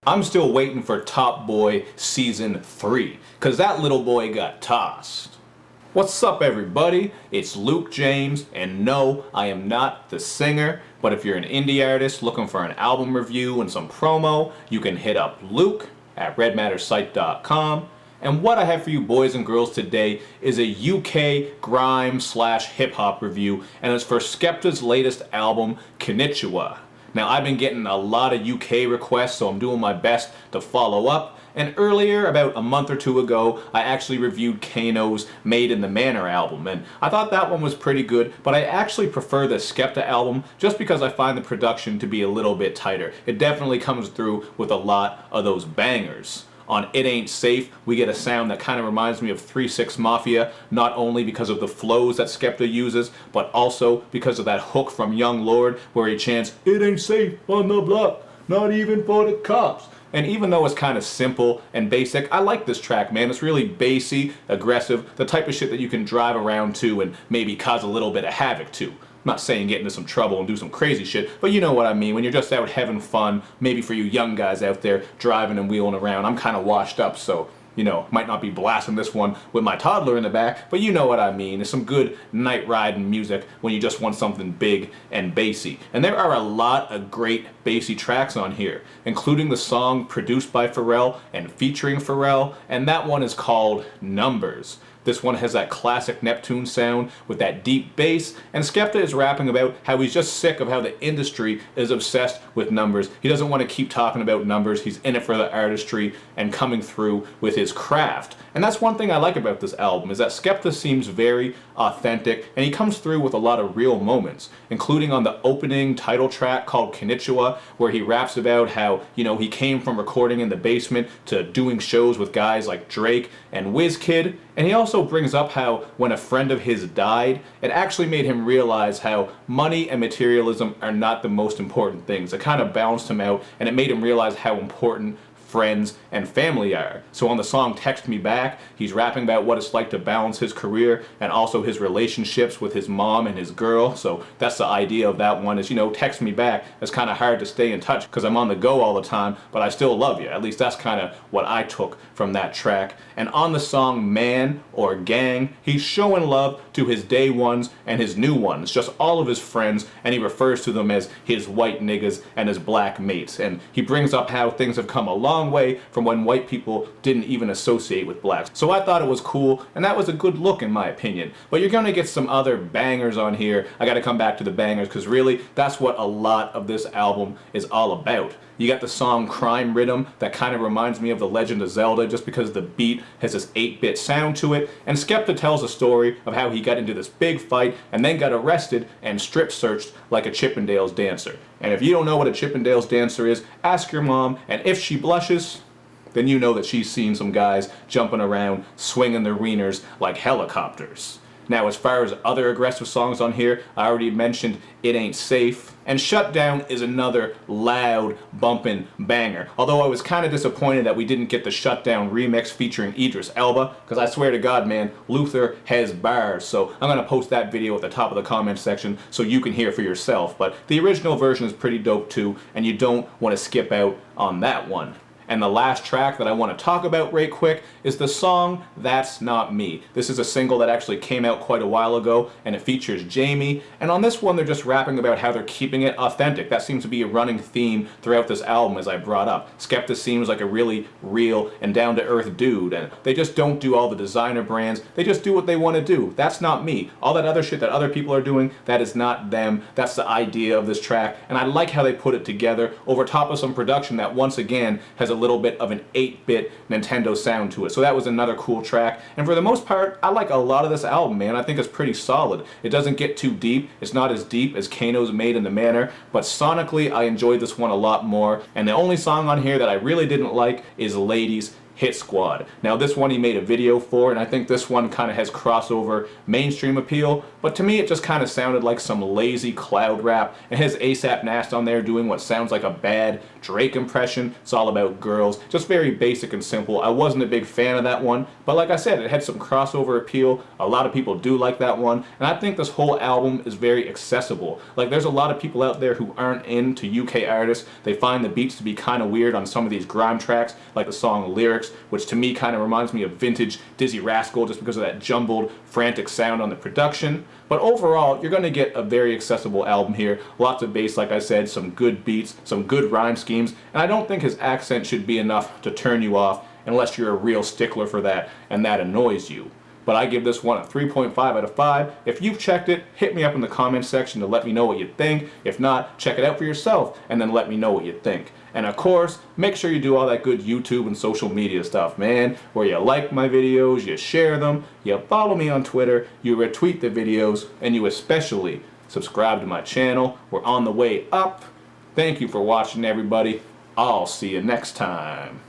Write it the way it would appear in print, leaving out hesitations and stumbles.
I'm still waiting for Top Boy Season 3, cause that little boy got tossed. What's up everybody? It's Luke James, and no, I am not the singer, but if you're an indie artist looking for an album review and some promo, you can hit up Luke at redmattersite.com. And what I have for you boys and girls today is a UK grime / hip hop review, and it's for Skepta's latest album, Konnichiwa. Now I've been getting a lot of UK requests, so I'm doing my best to follow up. And earlier, about a month or two ago, I actually reviewed Kano's Made in the Manor album, and I thought that one was pretty good, but I actually prefer the Skepta album just because I find the production to be a little bit tighter. It definitely comes through with a lot of those bangers. On It Ain't Safe, we get a sound that kind of reminds me of 3 6 Mafia, not only because of the flows that Skepta uses, but also because of that hook from Young Lord where he chants, "It ain't safe on the block, not even for the cops." And even though it's kind of simple and basic, I like this track, man. It's really bassy, aggressive, the type of shit that you can drive around to and maybe cause a little bit of havoc to. I'm not saying get into some trouble and do some crazy shit, but you know what I mean. When you're just out having fun, maybe for you young guys out there driving and wheeling around. I'm kind of washed up, so, you know, might not be blasting this one with my toddler in the back, but you know what I mean. It's some good night riding music when you just want something big and bassy. And there are a lot of great bassy tracks on here, including the song produced by Pharrell and featuring Pharrell, and that one is called Numbers. This one has that classic Neptune sound with that deep bass, and Skepta is rapping about how he's just sick of how the industry is obsessed with numbers. He doesn't want to keep talking about numbers. He's in it for the artistry and coming through with his craft. And that's one thing I like about this album, is that Skepta seems very authentic, and he comes through with a lot of real moments, including on the opening title track called Konnichiwa, where he raps about how, you know, he came from recording in the basement to doing shows with guys like Drake and WizKid. And he also brings up how when a friend of his died, it actually made him realize how money and materialism are not the most important things. It kind of balanced him out, and it made him realize how important friends and family are. So on the song Text Me Back, he's rapping about what it's like to balance his career and also his relationships with his mom and his girl. So that's the idea of that one, is, you know, text me back. It's kind of hard to stay in touch because I'm on the go all the time, but I still love you. At least that's kind of what I took from that track. And on the song Man or Gang, he's showing love to his day ones and his new ones, just all of his friends, and he refers to them as his white niggas and his black mates. And he brings up how things have come a long way from when white people didn't even associate with blacks. So I thought it was cool, and that was a good look in my opinion. But you're gonna get some other bangers on here. I gotta come back to the bangers, because really that's what a lot of this album is all about. You got the song Crime Riddim that kind of reminds me of The Legend of Zelda, just because the beat has this 8-bit sound to it. And Skepta tells a story of how he got into this big fight and then got arrested and strip searched like a Chippendales dancer. And if you don't know what a Chippendales dancer is, ask your mom, and if she blushes, then you know that she's seen some guys jumping around swinging their wieners like helicopters. Now, as far as other aggressive songs on here, I already mentioned It Ain't Safe, and Shutdown is another loud, bumpin' banger. Although I was kind of disappointed that we didn't get the Shutdown remix featuring Idris Elba, because I swear to God, man, Luther has bars. So I'm going to post that video at the top of the comment section so you can hear for yourself. But the original version is pretty dope too, and you don't want to skip out on that one. And the last track that I want to talk about right quick is the song That's Not Me. This is a single that actually came out quite a while ago, and it features Jamie. And on this one, they're just rapping about how they're keeping it authentic. That seems to be a running theme throughout this album, as I brought up. Skepta seems like a really real and down-to-earth dude, and they just don't do all the designer brands. They just do what they want to do. That's not me. All that other shit that other people are doing, that is not them. That's the idea of this track, and I like how they put it together over top of some production that, once again, has a little bit of an 8-bit Nintendo sound to it. So that was another cool track. And for the most part, I like a lot of this album, man. I think it's pretty solid. It doesn't get too deep. It's not as deep as Kano's Made in the Manor, but sonically, I enjoyed this one a lot more. And the only song on here that I really didn't like is Ladies Hit Squad. Now this one he made a video for, and I think this one kind of has crossover mainstream appeal, but to me it just kind of sounded like some lazy cloud rap. It has ASAP Nast on there doing what sounds like a bad Drake impression. It's all about girls. Just very basic and simple. I wasn't a big fan of that one, but like I said, it had some crossover appeal. A lot of people do like that one, and I think this whole album is very accessible. Like, there's a lot of people out there who aren't into UK artists. They find the beats to be kind of weird on some of these grime tracks, like the song Lyrics, which to me kind of reminds me of vintage Dizzy Rascal just because of that jumbled, frantic sound on the production. But overall, you're going to get a very accessible album here. Lots of bass, like I said, some good beats, some good rhyme schemes, and I don't think his accent should be enough to turn you off unless you're a real stickler for that and that annoys you. But I give this one a 3.5 out of 5. If you've checked it, hit me up in the comments section to let me know what you think. If not, check it out for yourself and then let me know what you think. And of course, make sure you do all that good YouTube and social media stuff, man, where you like my videos, you share them, you follow me on Twitter, you retweet the videos, and you especially subscribe to my channel. We're on the way up. Thank you for watching, everybody. I'll see you next time.